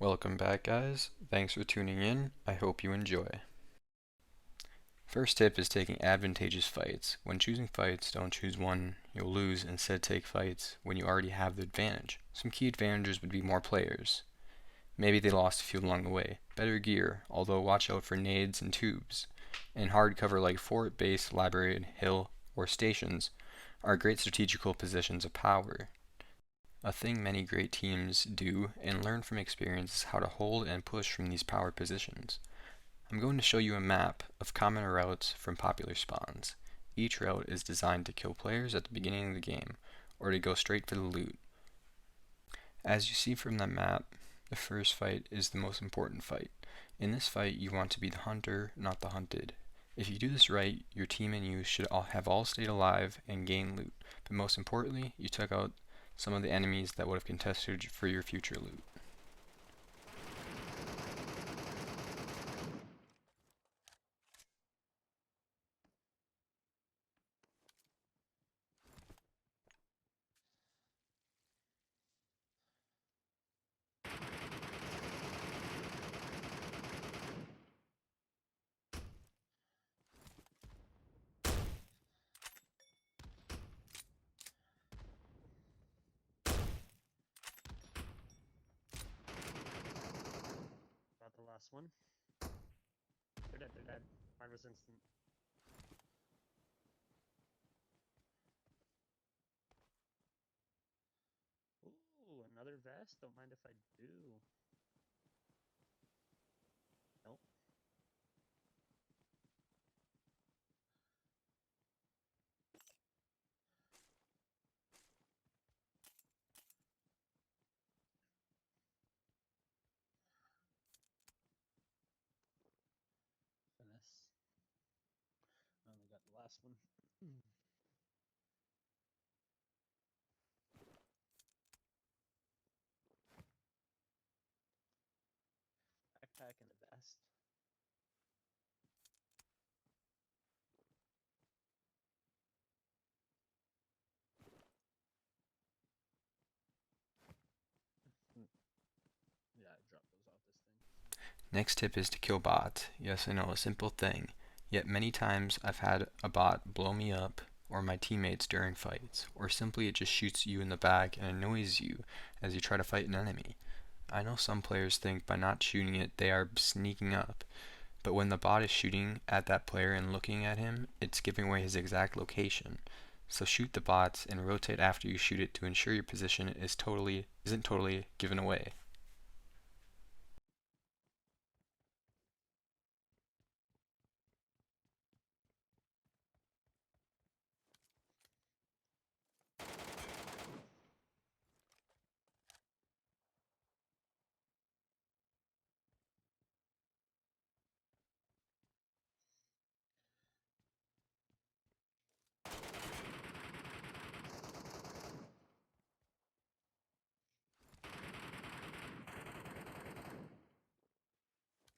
Welcome back, guys. Thanks for tuning in. I hope you enjoy. First tip is taking advantageous fights. When choosing fights, don't choose one you'll lose. Instead, take fights when you already have the advantage. Some key advantages would be more players. Maybe they lost a few along the way. Better gear, although watch out for nades and tubes. And hard cover like fort, base, library, hill, or stations are great strategical positions of power. A thing many great teams do and learn from experience is how to hold and push from these power positions. I'm going to show you a map of common routes from popular spawns. Each route is designed to kill players at the beginning of the game, or to go straight for the loot. As you see from the map, the first fight is the most important fight. In this fight, you want to be the hunter, not the hunted. If you do this right, your team and you should have all stayed alive and gained loot, but most importantly, you took out some of the enemies that would have contested for your future loot. About the last one. They're dead, they're dead. Mine was instant. Ooh, another vest? Don't mind if I do. Nope. Finesse. I only got the last one. Backpack and a vest. Yeah, I dropped those off this thing. Next tip is to kill bots. Yes, I know, a simple thing. Yet many times I've had a bot blow me up or my teammates during fights, or simply it just shoots you in the back and annoys you as you try to fight an enemy. I know some players think by not shooting it they are sneaking up, but when the bot is shooting at that player and looking at him, it's giving away his exact location. So shoot the bots and rotate after you shoot it to ensure your position isn't totally given away.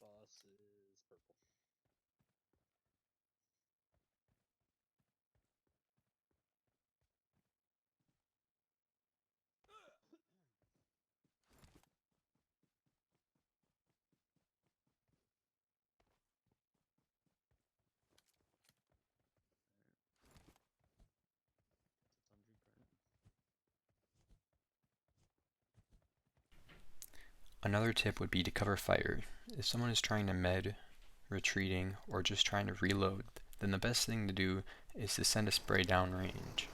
Boss is purple. It's a sundry current. Another tip would be to cover fire. If someone is trying to med, retreating, or just trying to reload, then the best thing to do is to send a spray down range.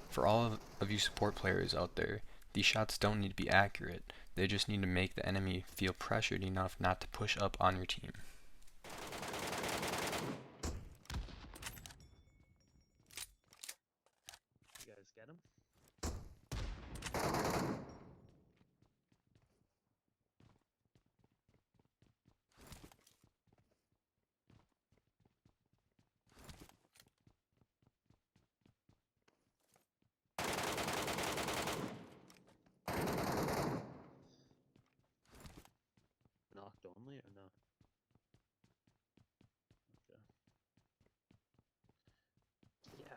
For all of you support players out there, these shots don't need to be accurate, they just need to make the enemy feel pressured enough not to push up on your team. You guys get him? Knocked only or not? Okay. Yeah.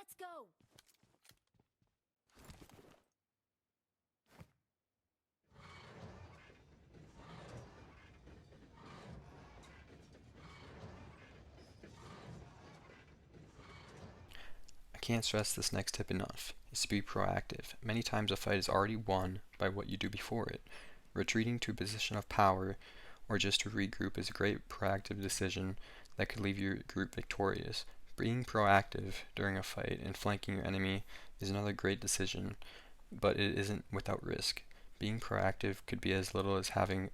Let's go! I can't stress this next tip enough, is to be proactive. Many times a fight is already won by what you do before it. Retreating to a position of power or just to regroup is a great proactive decision that could leave your group victorious. Being proactive during a fight and flanking your enemy is another great decision, but it isn't without risk. Being proactive could be as little as having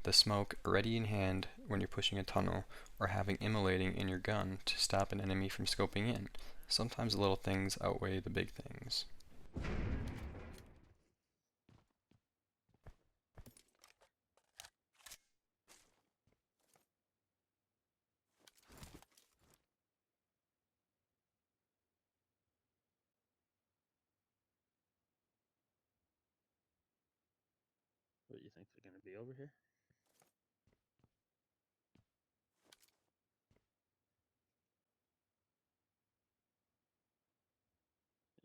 the smoke ready in hand when you're pushing a tunnel, or having immolating in your gun to stop an enemy from scoping in. Sometimes the little things outweigh the big things. What do you think they're gonna be over here?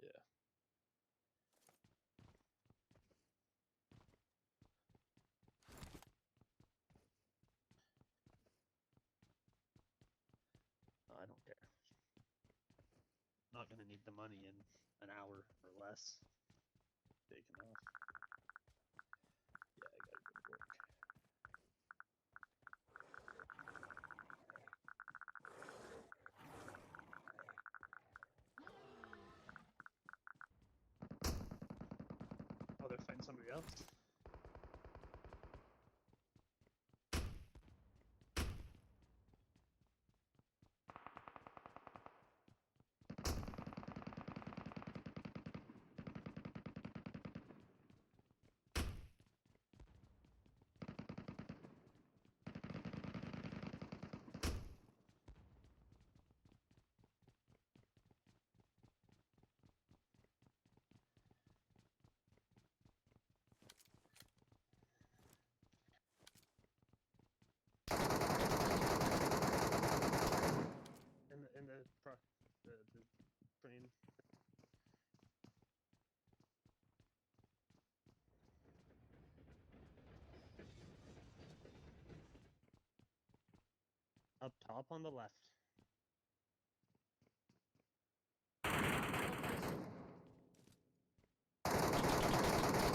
Yeah. Oh, I don't care. Not gonna need the money in an hour or less. Taking off. Yeah, I gotta go to work. Oh, they're fighting somebody else? In the train. Up top on the left.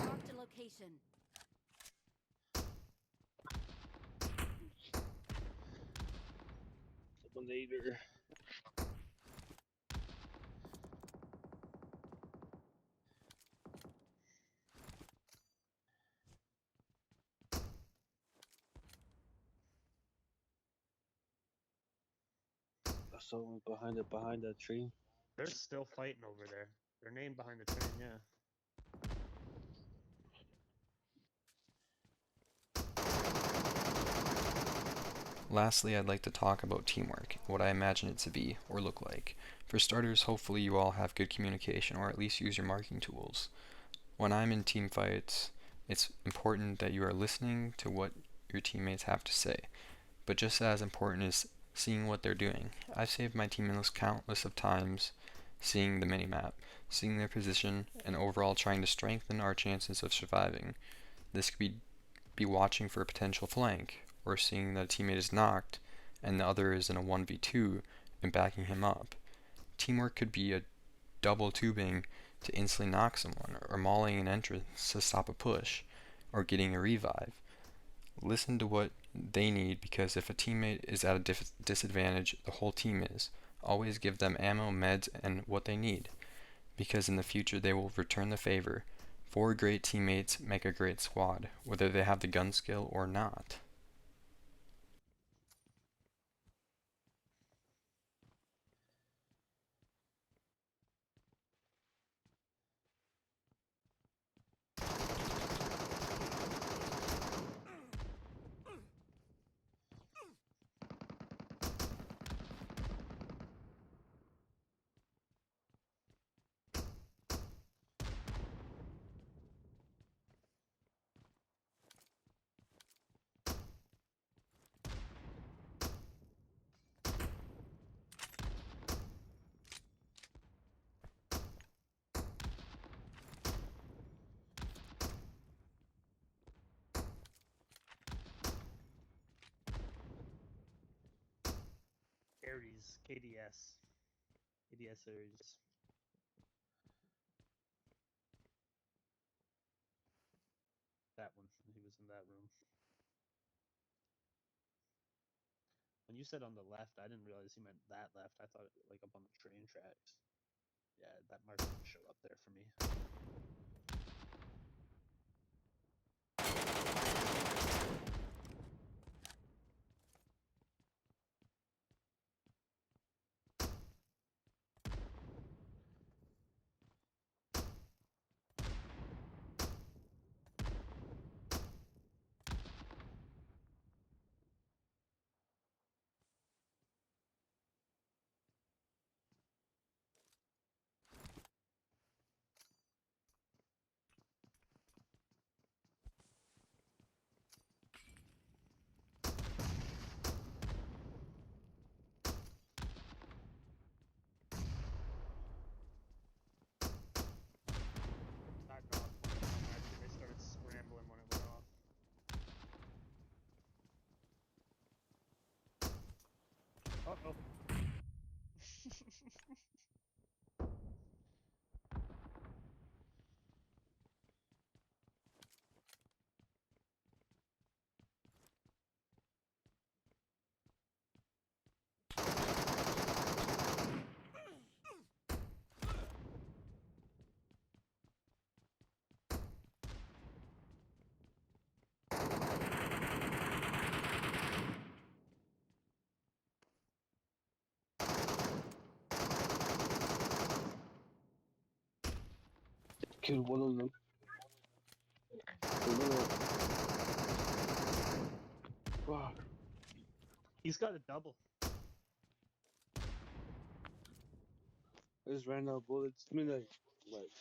Marked a location. Later. Someone behind that tree. They're still fighting over there. They're named behind the train, yeah. Lastly, I'd like to talk about teamwork, what I imagine it to be or look like. For starters, hopefully you all have good communication or at least use your marking tools. When I'm in team fights, it's important that you are listening to what your teammates have to say, but just as important is seeing what they're doing. I've saved my teammates countless of times seeing the minimap, seeing their position, and overall trying to strengthen our chances of surviving. This could be watching for a potential flank, or seeing that a teammate is knocked and the other is in a 1v2 and backing him up. Teamwork could be a double tubing to instantly knock someone, or mauling an entrance to stop a push, or getting a revive. Listen to what they need, because if a teammate is at a disadvantage, the whole team is. Always give them ammo, meds, and what they need, because in the future they will return the favor. 4 great teammates make a great squad, whether they have the gun skill or not. Ares, KDS. KDS Ares. That one. He was in that room. When you said on the left, I didn't realize you meant that left. I thought like up on the train tracks. Yeah, that mark didn't show up there for me. That knocked one of them, actually. They started scrambling when it went off. Uh-oh. Killed one of them. Fuck. He's got a double. I just ran out of bullets. I mean, like,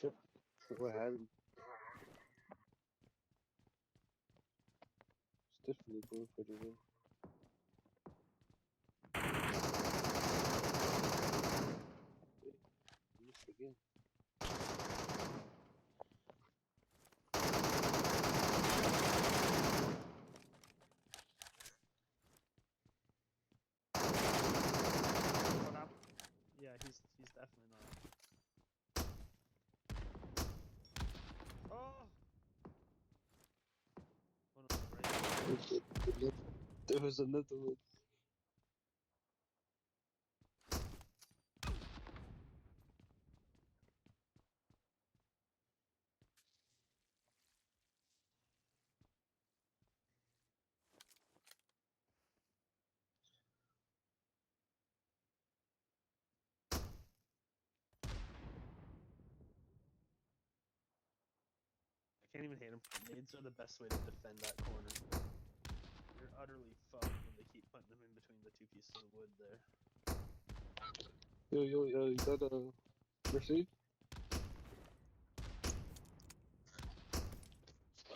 shit. What had him? It's definitely going pretty well. I missed again. One up. Yeah, he's definitely not. Oh! One on the right. There was another one. I can't even hit him. Nades are the best way to defend that corner. You're utterly fucked when they keep putting them in between the two pieces of wood there. Yo, you got a Mercy?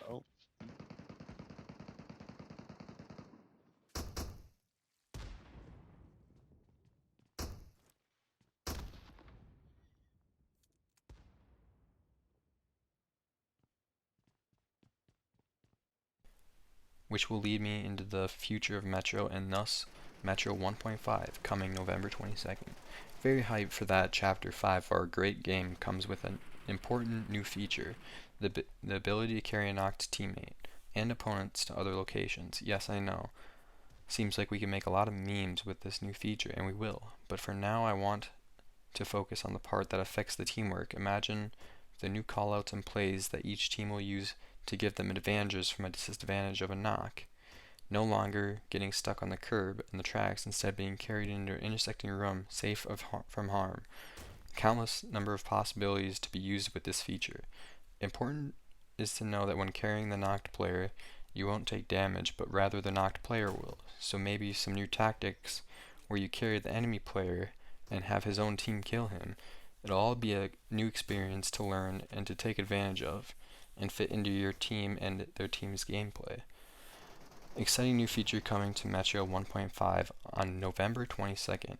Oh. which will lead me into the future of Metro and thus Metro 1.5 coming November 22nd. Very hyped for that. Chapter 5 of our great game comes with an important new feature, the ability to carry a knocked teammate and opponents to other locations. Yes, I know. Seems like we can make a lot of memes with this new feature, and we will. But for now, I want to focus on the part that affects the teamwork. Imagine the new callouts and plays that each team will use to give them advantages from a disadvantage of a knock. No longer getting stuck on the curb and the tracks, instead being carried into an intersecting room safe from harm. Countless number of possibilities to be used with this feature. Important is to know that when carrying the knocked player, you won't take damage, but rather the knocked player will. So maybe some new tactics where you carry the enemy player and have his own team kill him. It'll all be a new experience to learn and to take advantage of and fit into your team and their team's gameplay. Exciting new feature coming to Metro 1.5 on November 22nd.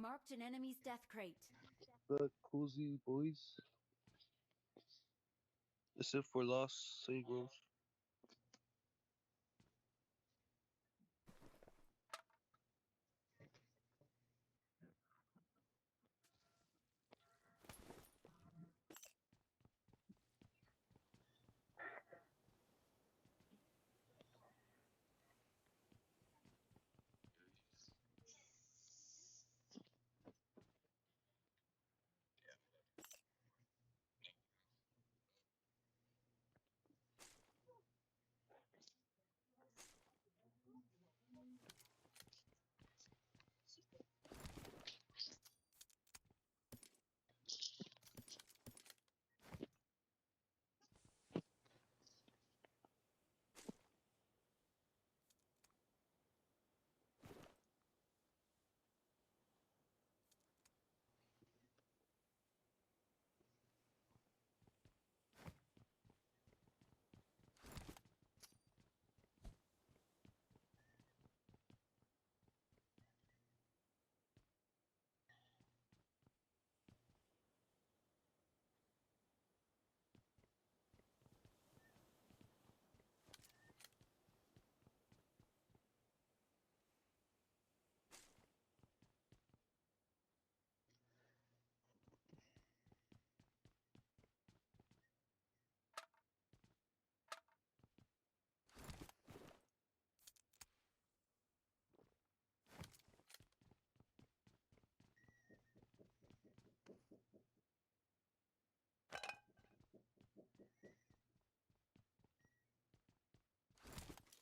Marked an enemy's death crate. The cozy boys. Except for Lost Grove.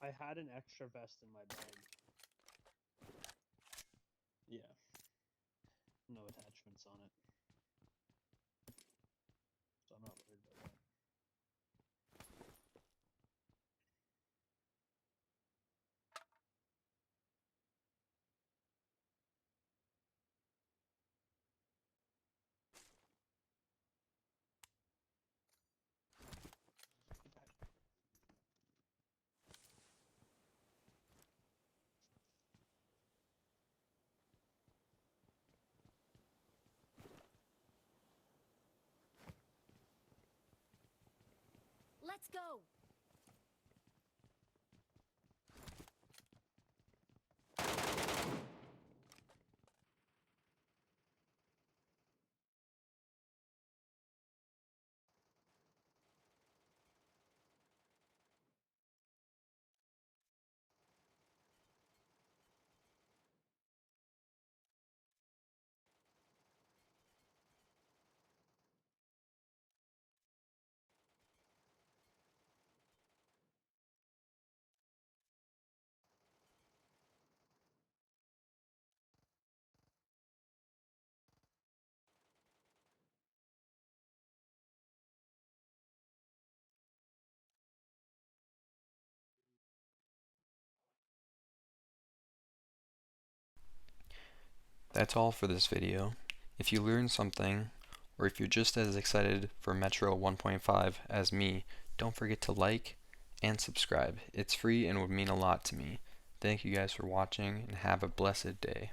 I had an extra vest in my bag. Yeah. No attachments on it. So I'm not worried about that. Let's go! That's all for this video. If you learned something, or if you're just as excited for Metro 1.5 as me, don't forget to like and subscribe. It's free and would mean a lot to me. Thank you guys for watching and have a blessed day.